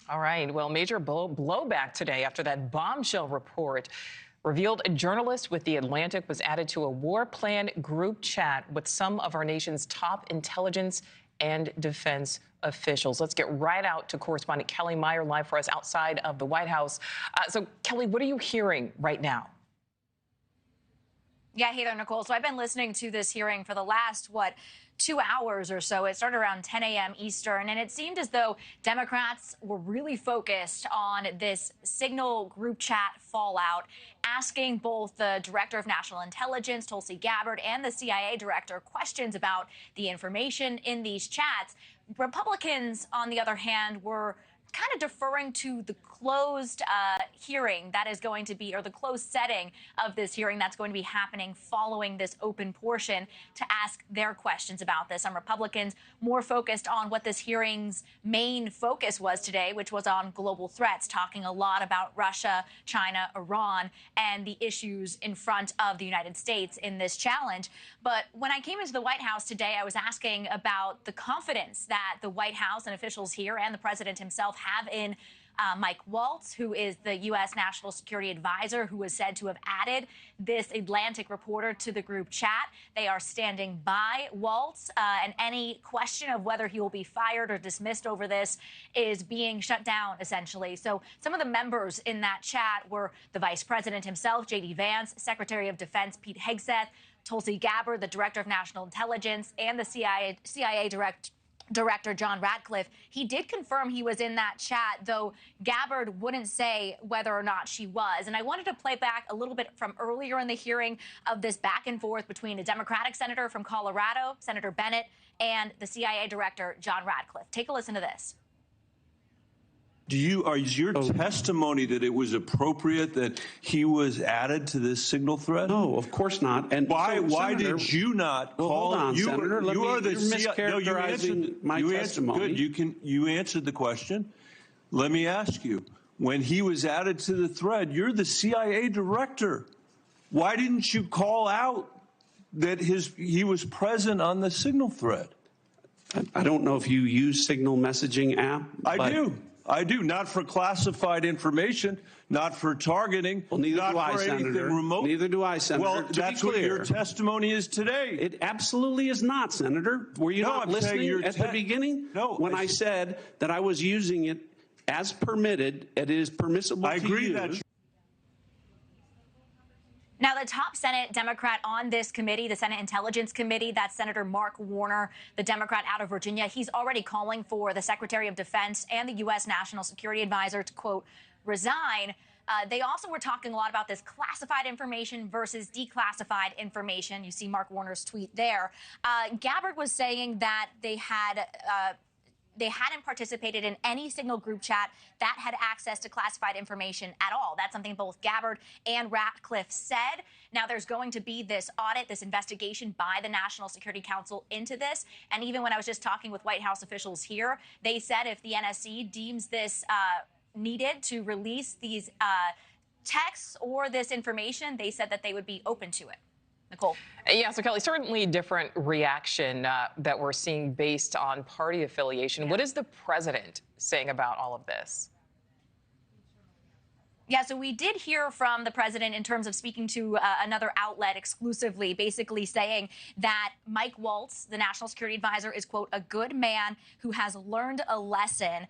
All right. Well, major blowback today after that bombshell report revealed a journalist with The Atlantic was added to a war plan group chat with some of our nation's top intelligence and defense officials. Let's get right out to correspondent Kelly Meyer live for us outside of the White House. So, Kelly, what are you hearing right now? Yeah, hey there, Nicole. So I've been listening to this hearing for the last, 2 hours or so. It started around 10 a.m. Eastern, and it seemed as though Democrats were really focused on this Signal group chat fallout, asking both the director of national intelligence, Tulsi Gabbard, and the CIA director questions about the information in these chats. Republicans, on the other hand, were kind of deferring to the closed hearing that is going to be, or the closed setting of this hearing that's going to be happening following this open portion to ask their questions about this. Some Republicans more focused on what this hearing's main focus was today, which was on global threats, talking a lot about Russia, China, Iran, and the issues in front of the United States in this challenge. But when I came into the White House today, I was asking about the confidence that the White House and officials here and the president himself have in Mike Waltz, who is the U.S. National Security Advisor, who was said to have added this Atlantic reporter to the group chat. They are standing by Waltz, and any question of whether he will be fired or dismissed over this is being shut down, essentially. So some of the members in that chat were the Vice President himself, J.D. Vance, Secretary of Defense Pete Hegseth, Tulsi Gabbard, the Director of National Intelligence, and the CIA Director John Ratcliffe. He did confirm he was in that chat, though Gabbard wouldn't say whether or not she was. And I wanted to play back a little bit from earlier in the hearing of this back and forth between a Democratic senator from Colorado, Senator Bennett, and the CIA Director John Ratcliffe. Take a listen to this. Is your testimony that it was appropriate that he was added to this signal thread? No, of course not. And why Senator, did you not call? Hold on, Senator. You're mischaracterizing my testimony. Good. You answered the question. Let me ask you: when he was added to the thread, you're the CIA director. Why didn't you call out that he was present on the signal thread? I don't know if you use Signal messaging app. I do, not for classified information, not for targeting, well, neither not do I, for anything Senator. remote. Neither do I, Senator. Well, that's what your testimony is today. It absolutely is not, Senator. Were you not listening at the beginning? No. When I said that I was using it as permitted, it is permissible to use. I agree that. Now, the top Senate Democrat on this committee, the Senate Intelligence Committee, that's Senator Mark Warner, the Democrat out of Virginia. He's already calling for the Secretary of Defense and the U.S. National Security Advisor to, quote, resign. They also were talking a lot about this classified information versus declassified information. You see Mark Warner's tweet there. Gabbard was saying that they hadn't participated in any Signal group chat that had access to classified information at all. That's something both Gabbard and Ratcliffe said. Now, there's going to be this audit, this investigation by the National Security Council into this. And even when I was just talking with White House officials here, they said if the NSC deems this needed to release these texts or this information, they said that they would be open to it. Nichole. Yeah, so Kelly, certainly different reaction that we're seeing based on party affiliation. Yeah. What is the president saying about all of this? Yeah, so we did hear from the president in terms of speaking to another outlet exclusively, basically saying that Mike Waltz, the National Security Advisor, is, quote, a good man who has learned a lesson,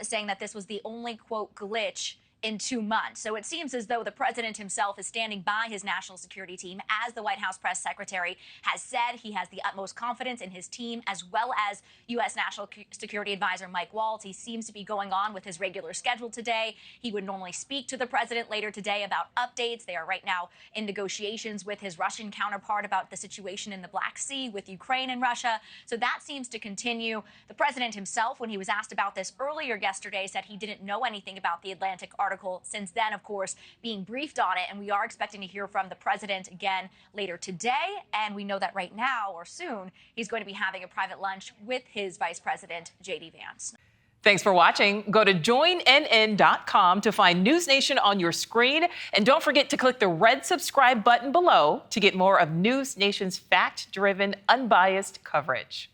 saying that this was the only, quote, glitch in 2 months. So it seems as though the president himself is standing by his national security team. As the White House press secretary has said, he has the utmost confidence in his team, as well as U.S. National Security Advisor Mike Waltz. He seems to be going on with his regular schedule today. He would normally speak to the president later today about updates. They are right now in negotiations with his Russian counterpart about the situation in the Black Sea with Ukraine and Russia. So that seems to continue. The president himself, when he was asked about this earlier yesterday, said he didn't know anything about the Atlantic article. Since then, of course, being briefed on it, and we are expecting to hear from the president again later today. And we know that right now, or soon, he's going to be having a private lunch with his vice president, J.D. Vance. Thanks for watching. Go to joinnn.com to find News Nation on your screen. And don't forget to click the red subscribe button below to get more of News Nation's fact-driven, unbiased coverage.